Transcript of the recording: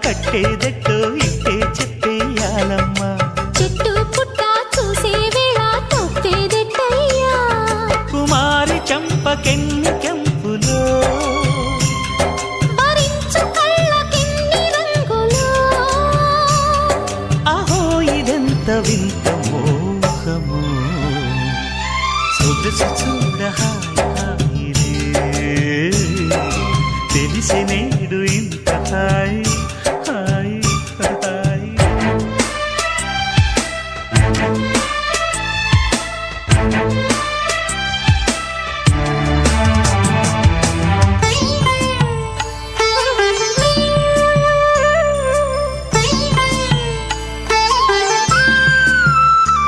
కట్టేదెట్టో ఇట్టే చెప్పేయాలమ్మా. చెట్టు పుట్ట చూసే వేళ తప్పేదెట్టయ్యా. కుమారి చంపకెన్ని కెంపులో భరించు కళ్ళకెన్ని రంగులో. అహో ఇదెంత వింత మోహము, సొగసు చూడ హాయిరే తెలిసి నేడు ఇంత హాయి.